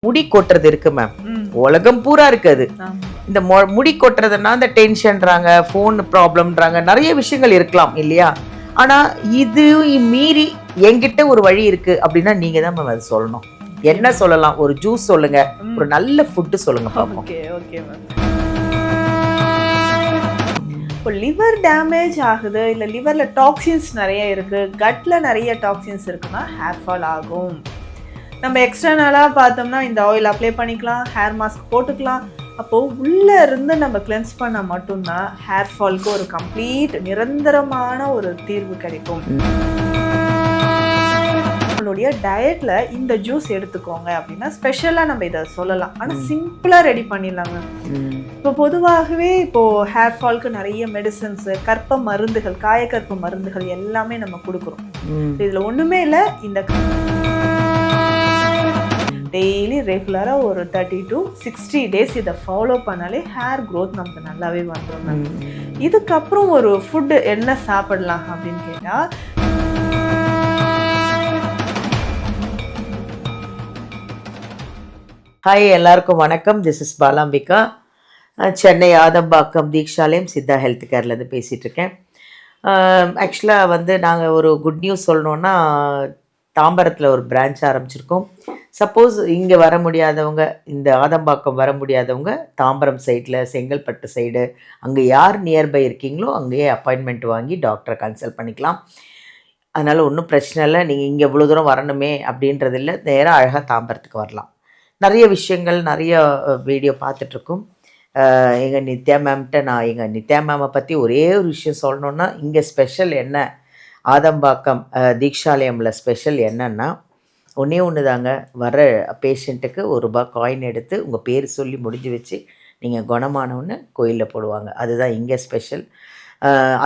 முடி கொட்டுறது இருக்கு மேம், உலகம் பூரா இருக்குது. இந்த முடி கொட்டுறதுன்னா இந்த டென்ஷன்றாங்க, ஃபோன் ப்ராப்ளம்ன்றாங்க, நிறைய விஷயங்கள் இருக்கலாம் இல்லையா? ஆனா இது மீறி என்கிட்ட ஒரு வழி இருக்கு அப்படின்னா நீங்க தான் மேம் அது சொல்லணும். என்ன சொல்லலாம்? ஒரு ஜூஸ் சொல்லுங்க, ஒரு நல்ல ஃபுட்டு சொல்லுங்க பாப்போம். Okay ma'am. இப்போ லிவர் டேமேஜ் ஆகுது, இல்லை லிவரில் டாக்ஸின்ஸ் நிறைய இருக்குது, கட்டில் நிறைய டாக்ஸின்ஸ் இருக்குன்னா ஹேர் ஃபால் ஆகும். நம்ம எக்ஸ்டர்னலாக பார்த்தோம்னா இந்த ஆயில் அப்ளை பண்ணிக்கலாம், ஹேர் மாஸ்க் போட்டுக்கலாம். அப்போது உள்ளே இருந்து நம்ம கிளென்ஸ் பண்ணால் மட்டும்தான் ஹேர் ஃபால்க்கு ஒரு கம்ப்ளீட் நிரந்தரமான ஒரு தீர்வு கிடைக்கும். நம்மளுடைய டயட்டில் இந்த ஜூஸ் எடுத்துக்கோங்க அப்படின்னா ஸ்பெஷலாக நம்ம இதை சொல்லலாம். ஆனால் சிம்பிளாக ரெடி பண்ணிடலாங்க. இப்போ பொதுவாகவே இப்போது ஹேர் ஃபால்க்கு நிறைய மெடிசன்ஸு, கற்ப மருந்துகள், காயக்கற்ப மருந்துகள் எல்லாமே நம்ம கொடுக்குறோம். இதில் ஒன்றுமே இல்லை, இந்த டெய்லி ரெகுலராக ஒரு 30 to 60 days இதை ஃபாலோ பண்ணாலே ஹேர் க்ரோத் நமக்கு நல்லாவே வந்துடும். இதுக்கப்புறம் ஒரு ஃபுட்டு என்ன சாப்பிடலாம் அப்படின்னு கேட்டால், ஹாய், எல்லாருக்கும் வணக்கம். This is Balambika. Chennai Adambakkam Deekshalayam Siddha health கேர்லேருந்து பேசிகிட்டு இருக்கேன். ஆக்சுவலாக நாங்கள் ஒரு குட் நியூஸ் சொல்லணுன்னா, தாம்பரத்தில் ஒரு பிரான்ச் ஆரம்பிச்சிருக்கோம். சப்போஸ் இங்கே வர முடியாதவங்க, இந்த ஆதம்பாக்கம் வர முடியாதவங்க, தாம்பரம் சைடில், செங்கல்பட்டு சைடு, அங்கே யார் நியர்பை இருக்கீங்களோ அங்கேயே அப்பாயின்மெண்ட் வாங்கி டாக்டரை கன்சல்ட் பண்ணிக்கலாம். அதனால் ஒன்றும் பிரச்சனை இல்லை. நீங்கள் இங்கே இவ்வளோ தூரம் வரணுமே அப்படின்றது இல்லை, நேராக அழகாக தாம்பரத்துக்கு வரலாம். நிறைய விஷயங்கள், நிறைய வீடியோ பார்த்துட்ருக்கோம். எங்கள் நித்யா மேம்கிட்ட நான் எங்கள் நித்யா மேமை பற்றி ஒரே ஒரு விஷயம் சொல்லணுன்னா, இங்கே ஸ்பெஷல் என்ன, ஆதம்பாக்கம் தீக்ஷாலயமில் ஸ்பெஷல் என்னன்னா, ஒன்றே ஒன்று தாங்க. வர பேஷண்ட்டுக்கு ₹1 காயின் எடுத்து உங்கள் பேர் சொல்லி முடிஞ்சு வச்சு நீங்கள் குணமானவுன்னு கோயிலில் போடுவாங்க. அதுதான் இங்கே ஸ்பெஷல்.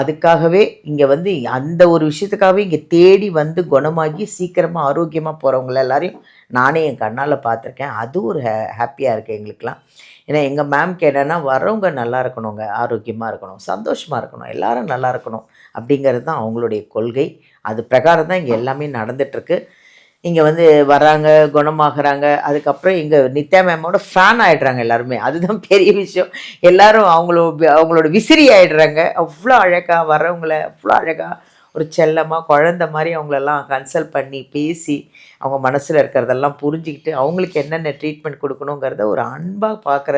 அதுக்காகவே இங்கே அந்த ஒரு விஷயத்துக்காகவே இங்கே தேடி குணமாகி சீக்கிரமாக ஆரோக்கியமாக போகிறவங்கள எல்லாரையும் நானே என் கண்ணால் பார்த்துருக்கேன். அது ஒரு ஹாப்பியாக இருக்குது எங்களுக்கெலாம். ஏன்னா எங்கள் மேம்க்கு என்னென்னா, வரவங்க நல்லா இருக்கணுங்க, ஆரோக்கியமாக இருக்கணும், சந்தோஷமாக இருக்கணும், எல்லோரும் நல்லா இருக்கணும் அப்படிங்கிறது தான் அவங்களுடைய கொள்கை. அது பிரகாரம் தான் இங்கே எல்லாமே நடந்துகிட்ருக்கு. இங்கே வராங்க, குணமாகறாங்க. அதுக்கப்புறம் எங்கள் நித்யா மேமோட ஃபேன் ஆகிடுறாங்க எல்லாருமே. அதுதான் பெரிய விஷயம். எல்லோரும் அவங்களோட விசிறி ஆகிடுறாங்க. அவ்வளோ அழகாக வர்றவங்கள, அவ்வளோ அழகாக ஒரு செல்லமாக குழந்த மாதிரி அவங்களெல்லாம் கன்சல்ட் பண்ணி பேசி, அவங்க மனசில் இருக்கிறதெல்லாம் புரிஞ்சுக்கிட்டு அவங்களுக்கு என்னென்ன ட்ரீட்மெண்ட் கொடுக்கணுங்கிறத ஒரு அன்பாக பார்க்குற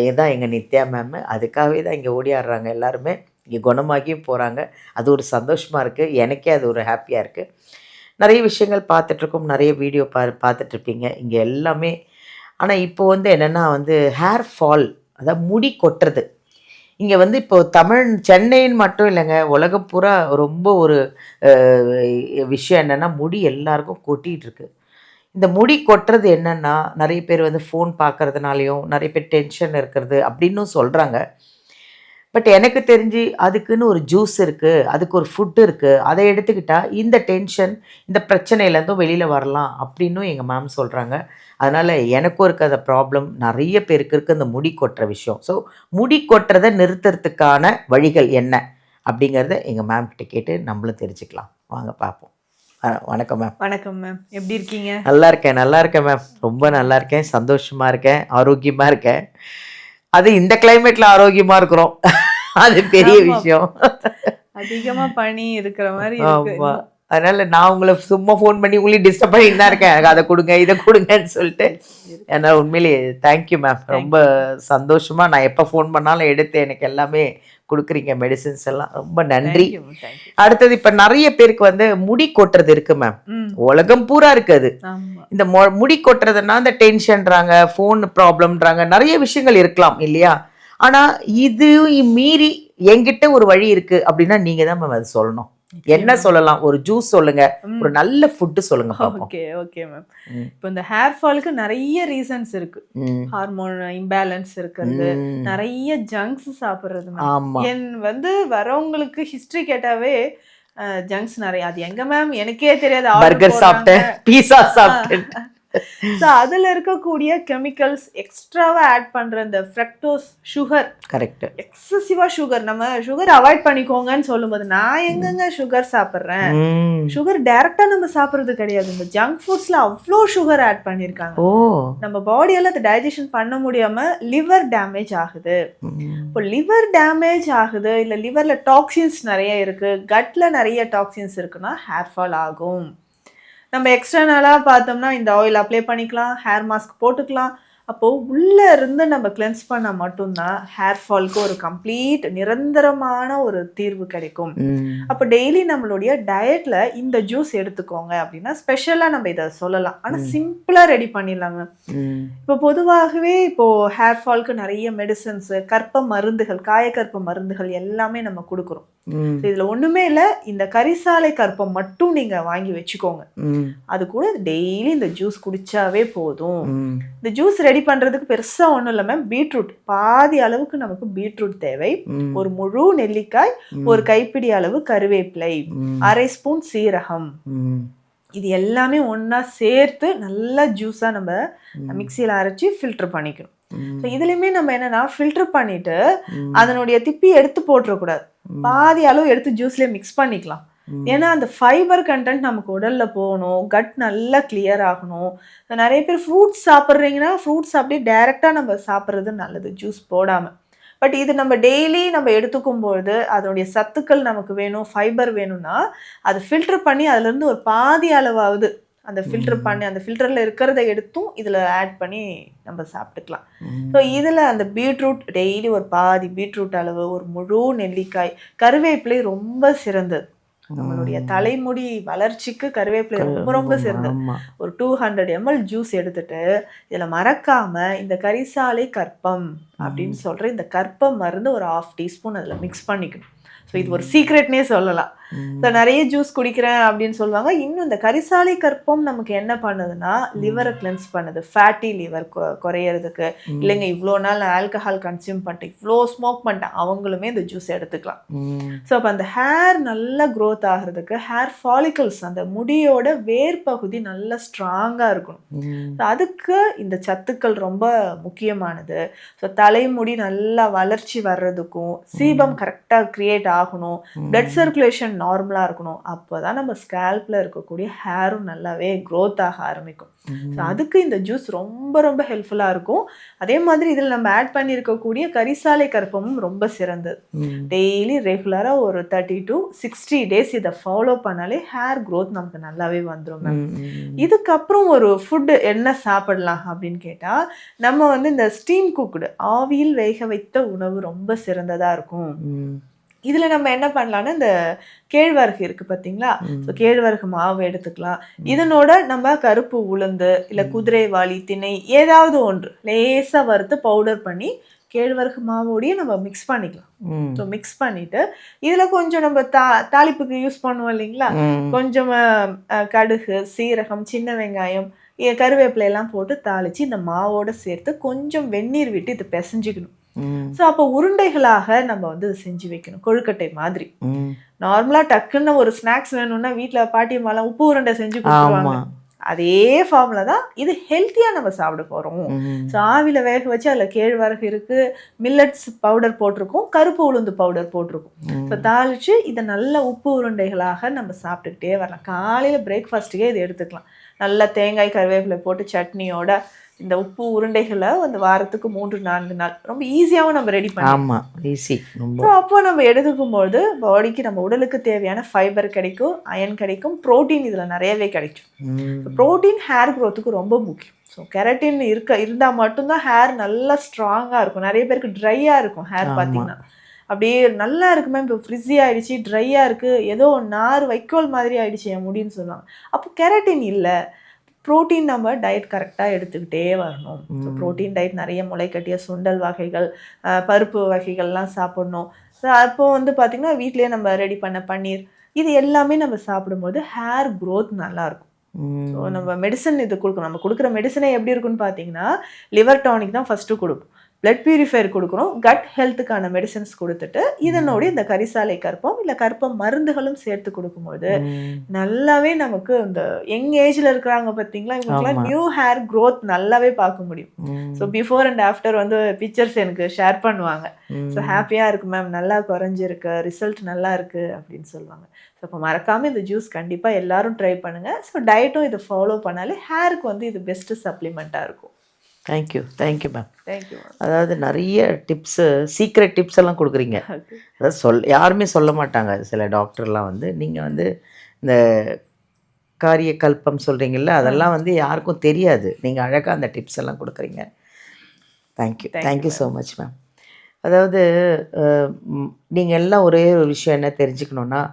இதுதான் எங்கள் நித்யா மேம். அதுக்காகவே தான் இங்கே ஓடியாடுறாங்க எல்லாருமே. இங்கே குணமாகியும் போகிறாங்க. அது ஒரு சந்தோஷமாக இருக்குது. எனக்கே அது ஒரு ஹாப்பியாக இருக்குது. நிறைய விஷயங்கள் பார்த்துட்ருக்கோம், நிறைய வீடியோ பார்த்துட்ருப்பீங்க இங்கே எல்லாமே. ஆனால் இப்போது என்னென்னா ஹேர் ஃபால், அதாவது முடி கொட்டுறது. இங்கே இப்போது சென்னைன்னு மட்டும் இல்லைங்க, உலகம் பூரா ரொம்ப ஒரு விஷயம் என்னென்னா, முடி எல்லாருக்கும் கொட்டிகிட்ருக்கு. இந்த முடி கொட்டுறது என்னென்னா, நிறைய பேர் ஃபோன் பார்க்குறதுனாலையும், நிறைய பேர் டென்ஷன் இருக்கிறது அப்படின்னும் சொல்கிறாங்க. பட் எனக்கு தெரிஞ்சு அதுக்குன்னு ஒரு ஜூஸ் இருக்குது, அதுக்கு ஒரு ஃபுட்டு இருக்குது. அதை எடுத்துக்கிட்டால் இந்த டென்ஷன், இந்த பிரச்சனையிலேருந்தும் வெளியில் வரலாம் அப்படின்னும் எங்கள் மேம் சொல்கிறாங்க. அதனால் எனக்கும் இருக்க அந்த ப்ராப்ளம், நிறைய பேருக்கு இருக்குது அந்த முடி கொட்டுற விஷயம். ஸோ முடி கொட்டுறதை நிறுத்துறதுக்கான வழிகள் என்ன அப்படிங்கிறத எங்கள் மேம் கிட்ட கேட்டு நம்மளும் தெரிஞ்சுக்கலாம். வாங்க பார்ப்போம். வணக்கம் மேம். வணக்கம் மேம், எப்படி இருக்கீங்க? நல்லா இருக்கேன் மேம், ரொம்ப நல்லா இருக்கேன், சந்தோஷமாக இருக்கேன், ஆரோக்கியமாக இருக்கேன். அது இந்த கிளைமேட்ல ஆரோக்கியமா இருக்கிறோம், அது பெரிய விஷயம். அதிகமா பனி இருக்கிற மாதிரி இருக்கு. அதனால நான் உங்களை சும்மா ஃபோன் பண்ணி உங்களையும் டிஸ்டர்ப் பண்ணிட்டு தான் இருக்கேன், எனக்கு அதை கொடுங்க இதை கொடுங்கன்னு சொல்லிட்டு. ஏன்னா உண்மையிலேயே தேங்க்யூ மேம், ரொம்ப சந்தோஷமா. நான் எப்போ ஃபோன் பண்ணாலும் எடுத்து எனக்கு எல்லாமே கொடுக்குறீங்க, மெடிசின்ஸ் எல்லாம், ரொம்ப நன்றி. அடுத்தது இப்போ நிறைய பேருக்கு முடி கொட்டுறது இருக்கு மேம், உலகம் பூரா இருக்குது. இந்த முடி கொட்டுறதுன்னா இந்த டென்ஷன்றாங்க, ஃபோன் ப்ராப்ளம்ன்றாங்க, நிறைய விஷயங்கள் இருக்கலாம் இல்லையா? ஆனா இது மீறி என்கிட்ட ஒரு வழி இருக்கு அப்படின்னா நீங்க தான் மேம் அது சொல்லணும். என்ன சொல்லலாம்? ஒரு ஜூஸ் சொல்லுங்க, ஒரு நல்ல ஃபுட்டு சொல்லுங்க பாப்போம். Okay ma'am. இப்போ இந்த ஹேர் ஃபால்க்கு நிறைய ரீசன்ஸ் இருக்கு. ஹார்மோன் இம்பேலன்ஸ் இருக்கிறது, நிறைய ஜங்க்ஸ் சாப்பிடுறது. என் வரவங்களுக்கு ஹிஸ்டரி கேட்டாவே ஜங்க்ஸ் நிறைய. அது எங்க மேம் எனக்கே தெரியாது. பர்கர் சாப்பிட்டேன், பீஸா சாப்பிட்டேன். ஸோ அதில் இருக்கக்கூடிய கெமிக்கல்ஸ் எக்ஸ்ட்ராவாக ஆட் பண்ணுற இந்த ஃப்ரக்டோஸ் சுகர், கரெக்ட். எக்ஸசிவாக சுகர், நம்ம சுகர் அவாய்ட் பண்ணிக்கோங்கன்னு சொல்லும்போது நான் எங்கெங்க சுகர் சாப்பிட்றேன். சுகர் டைரெக்டாக நம்ம சாப்பிட்றது கிடையாது. இந்த ஜங்க் ஃபுட்ஸில் அவ்வளோ சுகர் ஆட் பண்ணியிருக்காங்க. ஓ, நம்ம பாடியால் அதை டைஜஷன் பண்ண முடியாமல் லிவர் டேமேஜ் ஆகுது. இப்போ லிவர் டேமேஜ் ஆகுது, இல்லை லிவரில் டாக்ஸின்ஸ் நிறைய இருக்குது, கட்டில் நிறைய டாக்ஸின்ஸ் இருக்குன்னா ஹேர் ஃபால் ஆகும். நம்ம எக்ஸ்டர்னலாக பார்த்தோம்னா இந்த ஆயில் அப்ளை பண்ணிக்கலாம், ஹேர் மாஸ்க் போட்டுக்கலாம். அப்போது உள்ளே இருந்து நம்ம கிளென்ஸ் பண்ணால் மட்டும்தான் ஹேர் ஃபால்க்கு ஒரு கம்ப்ளீட் நிரந்தரமான ஒரு தீர்வு கிடைக்கும். அப்போ டெய்லி நம்மளுடைய டயட்டில் இந்த ஜூஸ் எடுத்துக்கோங்க அப்படின்னா ஸ்பெஷலாக நம்ம இதை சொல்லலாம். ஆனால் சிம்பிளாக ரெடி பண்ணிடலாங்க. இப்போ பொதுவாகவே இப்போது ஹேர் ஃபால்க்கு நிறைய மெடிசன்ஸு, கற்ப மருந்துகள், காயக்கற்ப மருந்துகள் எல்லாமே நம்ம கொடுக்குறோம். இதில் ஒன்றுமே இல்லை, இந்த கரிசாலை கற்பம் மட்டும் நீங்கள் வாங்கி வச்சுக்கோங்க. அது கூட டெய்லி இந்த ஜூஸ் குடிச்சாவே போதும். இந்த ஜூஸ் ரெடி பண்றதுக்கு பெருசா ஒண்ணும் இல்ல மேம். பீட்ரூட் பாதி அளவுக்கு நமக்கு பீட்ரூட் தேவை, ஒரு முழு நெல்லிக்காய், ஒரு கைப்பிடி அளவு கருவேப்பிலை, அரை ஸ்பூன் சீரகம், இது எல்லாமே ஒன்னா சேர்த்து நல்லா ஜூஸா நம்ம மிக்சியில அரைச்சி ஃபில்டர் பண்ணிக்கணும். இதுலயுமே நம்ம என்னன்னா ஃபில்டர் பண்ணிட்டு அதனுடைய திப்பி எடுத்து போட்டுறக்கூடாது, பாதி அளவு எடுத்து ஜூஸ்லயே மிக்ஸ் பண்ணிக்கலாம். ஏன்னா அந்த ஃபைபர் கண்டென்ட் நமக்கு உடல்ல போகணும், கட் நல்லா கிளியர் ஆகணும். நிறைய பேர் ஃப்ரூட்ஸ் சாப்பிட்றீங்கன்னா ஃப்ரூட்ஸ் அப்படியே டைரெக்டாக நம்ம சாப்பிட்றது நல்லது, ஜூஸ் போடாமல். பட் இது நம்ம டெய்லி நம்ம எடுத்துக்கும்போது அதனுடைய சத்துக்கள் நமக்கு வேணும், ஃபைபர் வேணும்னா அதை ஃபில்டர் பண்ணி அதுலேருந்து ஒரு பாதி அளவாவது அந்த ஃபில்டர் பண்ணி அந்த ஃபில்டரில் இருக்கிறத எடுத்தும் இதில் ஆட் பண்ணி நம்ம சாப்பிட்டுக்கலாம். ஸோ இதில் அந்த பீட்ரூட் டெய்லி ஒரு பாதி பீட்ரூட் அளவு, ஒரு முழு நெல்லிக்காய், கருவேப்பிலை ரொம்ப சிறந்தது. நம்மளுடைய தலைமுடி வளர்ச்சிக்கு கருவேப்பிலை ரொம்ப ரொம்ப சிறந்தது. ஒரு 200 ml ஜூஸ் எடுத்துட்டு இதில் மறக்காம இந்த கரிசாலை கற்பம் அப்படின்னு சொல்ற இந்த கற்பம் மருந்து ஒரு 1/2 டீஸ்பூன் அதில் மிக்ஸ் பண்ணிக்கணும். ஸோ இது ஒரு சீக்ரெட்னே சொல்லலாம். ஸோ நிறைய ஜூஸ் குடிக்கிறேன் அப்படின்னு சொல்லுவாங்க. இன்னும் இந்த கரிசாலை கற்பம் நமக்கு என்ன பண்ணுதுன்னா லிவரை கிளென்ஸ் பண்ணுது, ஃபேட்டி லிவர் குறையிறதுக்கு. இல்லைங்க இவ்வளோ நாள் நான் ஆல்கஹால் கன்சியூம் பண்ணிட்டேன், இவ்வளோ ஸ்மோக் பண்ணிட்டேன், அவங்களுமே இந்த ஜூஸ் எடுத்துக்கலாம். ஸோ அப்போ அந்த ஹேர் நல்லா க்ரோத் ஆகிறதுக்கு, ஹேர் ஃபாலிகல்ஸ் அந்த முடியோட வேர் பகுதி நல்லா ஸ்ட்ராங்காக இருக்கணும். ஸோ அதுக்கு இந்த சத்துக்கள் ரொம்ப முக்கியமானது. ஸோ தலைமுடி நல்லா வளர்ச்சி வர்றதுக்கும், சீபம் கரெக்டாக கிரியேட் ஆகணும், பிளட் சர்க்குலேஷன் நார்மலா இருக்கணும். அப்போதான் நம்ம ஸ்கேல்ப்ல இருக்கக்கூடிய ஹேரும் நல்லாவே க்ரோத் ஆக ஆரம்பிக்கும். ஸோ அதுக்கு இந்த ஜூஸ் ரொம்ப ரொம்ப ஹெல்ப்ஃபுல்லா இருக்கும். அதே மாதிரி இதில் நம்ம ஆட் பண்ணியிருக்கக்கூடிய கரிசாலை கற்பமும் ரொம்ப சிறந்தது. டெய்லி ரெகுலரா ஒரு 30 to 60 days இதை ஃபாலோ பண்ணாலே ஹேர் க்ரோத் நமக்கு நல்லாவே வந்துடும். இதுக்கப்புறம் ஒரு ஃபுட்டு என்ன சாப்பிடலாம் அப்படின்னு கேட்டா நம்ம இந்த ஸ்டீம் குக்டு ஆவியில் வேக வைத்த உணவு ரொம்ப சிறந்ததா இருக்கும். இதில் நம்ம என்ன பண்ணலான்னா இந்த கேழ்வரகு இருக்குது பார்த்தீங்களா, ஸோ கேழ்வரகு மாவு எடுத்துக்கலாம். இதனோட நம்ம கருப்பு உளுந்து இல்லை குதிரைவாளி திணை ஏதாவது ஒன்று லேசாக வறுத்து பவுடர் பண்ணி கேழ்வரகு மாவோடையே நம்ம மிக்ஸ் பண்ணிக்கலாம். ஸோ மிக்ஸ் பண்ணிட்டு இதில் கொஞ்சம் நம்ம தாளிப்புக்கு யூஸ் பண்ணுவோம் இல்லைங்களா, கொஞ்சம் கடுகு, சீரகம், சின்ன வெங்காயம், கருவேப்பிலை எல்லாம் போட்டு தாளித்து இந்த மாவோட சேர்த்து கொஞ்சம் வெந்நீர் விட்டு இதை பிசைஞ்சிக்கணும். ஸோ அப்போ உருண்டைகளாக நம்ம செஞ்சு வைக்கணும், கொழுக்கட்டை மாதிரி. நார்மலா டக்குன்னு ஒரு ஸ்நாக்ஸ் வேணும்னா வீட்டில் பாட்டியம்மாலாம் உப்பு உருண்டை செஞ்சு கொடுத்துருவாங்க. அதே ஃபார்ம்ல தான் இது ஹெல்த்தியாக நம்ம சாப்பிட போகிறோம். ஸோ ஆவியில் வேக வச்சு அதில் கேழ்வரகு இருக்குது, மில்லட்ஸ் பவுடர் போட்டிருக்கோம், கருப்பு உளுந்து பவுடர் போட்டிருக்கோம். ஸோ தாளித்து இதை நல்ல உப்பு உருண்டைகளாக நம்ம சாப்பிட்டுக்கிட்டே வரலாம். காலையில் பிரேக்ஃபாஸ்ட்டுக்கே இதை எடுத்துக்கலாம். நல்லா தேங்காய் கருவேப்பிலை போட்டு சட்னியோட இந்த உப்பு உருண்டைகளை வாரத்துக்கு 3-4 நாள் ரொம்ப ஈஸியாகவும் நம்ம ரெடி பண்ணலாம். ஸோ அப்போ நம்ம எடுத்துக்கும்போது பாடிக்கு நம்ம உடலுக்கு தேவையான ஃபைபர் கிடைக்கும், அயன் கிடைக்கும், ப்ரோட்டீன் இதில் நிறையவே கிடைக்கும். ப்ரோட்டீன் ஹேர் க்ரோத்துக்கு ரொம்ப முக்கியம். ஸோ கெரட்டின் இருந்தால் மட்டும்தான் ஹேர் நல்லா ஸ்ட்ராங்காக இருக்கும். நிறைய பேருக்கு ட்ரையாக இருக்கும் ஹேர் பார்த்தீங்கன்னா, அப்படியே நல்லா இருக்குமே இப்போ ஃப்ரிஸி ஆகிடுச்சு, ட்ரையாக இருக்குது, ஏதோ நார் வைக்கோல் மாதிரி ஆகிடுச்சு என் முடின்னு சொல்லுவாங்க. அப்போ கெரட்டின் இல்லை. ப்ரோட்டீன் நம்ம டயட் கரெக்டாக எடுத்துக்கிட்டே வரணும். ஸோ ப்ரோட்டீன் டயட் நிறைய முளைக்கட்டிய சுண்டல் வகைகள், பருப்பு வகைகள்லாம் சாப்பிடணும். ஸோ அப்போ பார்த்திங்கன்னா வீட்டிலேயே நம்ம ரெடி பண்ண பன்னீர், இது எல்லாமே நம்ம சாப்பிடும்போது ஹேர் க்ரோத் நல்லாயிருக்கும். ஸோ நம்ம மெடிசன் இது கொடுக்கணும். நம்ம கொடுக்குற மெடிசனே எப்படி இருக்குன்னு பார்த்தீங்கன்னா லிவர் டானிக் தான் ஃபஸ்ட்டு கொடுப்போம். பிளட் பியூரிஃபையர் கொடுக்குறோம், கட் ஹெல்த்துக்கான மெடிசன்ஸ் கொடுத்துட்டு இதனோட இந்த கரிசாலை கற்பம் இல்லை கற்பம் மருந்துகளும் சேர்த்து கொடுக்கும்போது நல்லாவே நமக்கு இந்த யங் ஏஜ்ல இருக்கிறாங்க பார்த்தீங்களா, இவங்களுக்குலாம் நியூ ஹேர் க்ரோத் நல்லாவே பார்க்க முடியும். ஸோ பிஃபோர் அண்ட் ஆஃப்டர் வந்து பிக்சர்ஸ் எனக்கு ஷேர் பண்ணுவாங்க. ஸோ ஹாப்பியாக இருக்கு மேம், நல்லா குறைஞ்சிருக்கு, ரிசல்ட் நல்லா இருக்கு அப்படின்னு சொல்லுவாங்க. ஸோ இப்போ மறக்காமல் இந்த ஜூஸ் கண்டிப்பாக எல்லாரும் ட்ரை பண்ணுங்கள். ஸோ டயட்டும் இதை ஃபாலோ பண்ணாலே ஹேருக்கு வந்து இது பெஸ்ட்டு சப்ளிமெண்ட்டாக இருக்கும். Thank you ma'am. Thank you ma'am. அதாவது நிறைய டிப்ஸு, சீக்ரெட் டிப்ஸ் எல்லாம் கொடுக்குறீங்க. அதாவது யாருமே சொல்ல மாட்டாங்க. சில டாக்டர்லாம் வந்து நீங்கள் வந்து இந்த காரிய கல்பம் சொல்கிறீங்கல்ல, அதெல்லாம் வந்து யாருக்கும் தெரியாது. நீங்கள் அழகாக அந்த டிப்ஸ் எல்லாம் கொடுக்குறீங்க. Thank you so much ma'am. அதாவது நீங்கள் எல்லாம் ஒரே ஒரு விஷயம் என்ன தெரிஞ்சுக்கணுன்னா,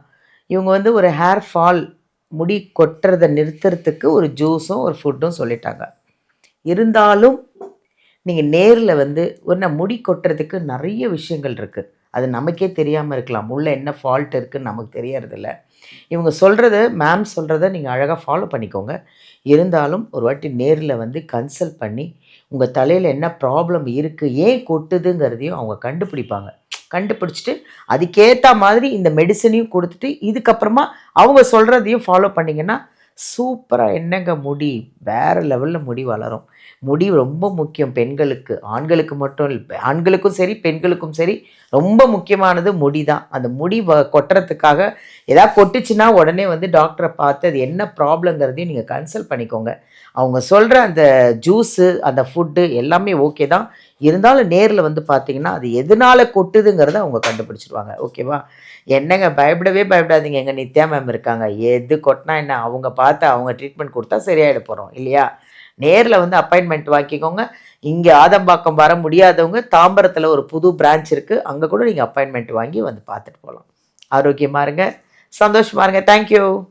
இவங்க வந்து ஒரு ஹேர் ஃபால், முடி கொட்டுறதை நிறுத்துறதுக்கு ஒரு ஜூஸும் ஒரு ஃபுட்டும் சொல்லிட்டாங்க. இருந்தாலும் நீங்கள் நேரில் வந்து ஒரு முடி கொட்டுறதுக்கு நிறைய விஷயங்கள் இருக்குது. அது நமக்கே தெரியாமல் இருக்கலாம். உள்ள என்ன ஃபால்ட் இருக்குதுன்னு நமக்கு தெரியறதில்ல. இவங்க சொல்கிறத, மேம் சொல்கிறத நீங்கள் அழகாக ஃபாலோ பண்ணிக்கோங்க. இருந்தாலும் ஒரு வாட்டி நேரில் வந்து கன்சல்ட் பண்ணி உங்கள் தலையில் என்ன ப்ராப்ளம் இருக்குது, ஏன் கொட்டுதுங்கிறதையும் அவங்க கண்டுபிடிப்பாங்க. கண்டுபிடிச்சிட்டு அதுக்கேற்ற மாதிரி இந்த மெடிசனையும் கொடுத்துட்டு இதுக்கப்புறமா அவங்க சொல்கிறதையும் ஃபாலோ பண்ணிங்கன்னா சூப்பராக என்னங்க முடி வேறு லெவலில் முடி வளரும். முடி ரொம்ப முக்கியம் பெண்களுக்கு, ஆண்களுக்கு மட்டும் இல்லை, ஆண்களுக்கும் சரி பெண்களுக்கும் சரி ரொம்ப முக்கியமானது முடி தான். அந்த முடி கொட்டுறதுக்காக ஏதாவது கொட்டுச்சுன்னா உடனே வந்து டாக்டரை பார்த்து அது என்ன ப்ராப்ளங்கிறதையும் நீங்கள் கன்சல்ட் பண்ணிக்கோங்க. அவங்க சொல்கிற அந்த ஜூஸு, அந்த ஃபுட்டு எல்லாமே ஓகே தான். இருந்தாலும் நேரில் வந்து பார்த்தீங்கன்னா அது எதனால் கொட்டுதுங்கிறத அவங்க கண்டுபிடிச்சிடுவாங்க. ஓகேவா? என்னங்க பயப்படாதீங்க. எங்கள் நித்யா மேம் இருக்காங்க. எது கொட்டினா என்ன, அவங்க பார்த்து அவங்க ட்ரீட்மெண்ட் கொடுத்தா சரியாயிட போகிறோம் இல்லையா? நேரில் வந்து அப்பாயின்மெண்ட் வாங்கிக்கோங்க. இங்கே ஆதம்பாக்கம் வர முடியாதவங்க தாம்பரத்தில் ஒரு புது பிரான்ச் இருக்குது, அங்கே கூட நீங்கள் அப்பாயின்மெண்ட் வாங்கி வந்து பார்த்துட்டு போகலாம். ஆரோக்கியமாக இருங்க, சந்தோஷமாக இருங்க. தேங்க்யூ.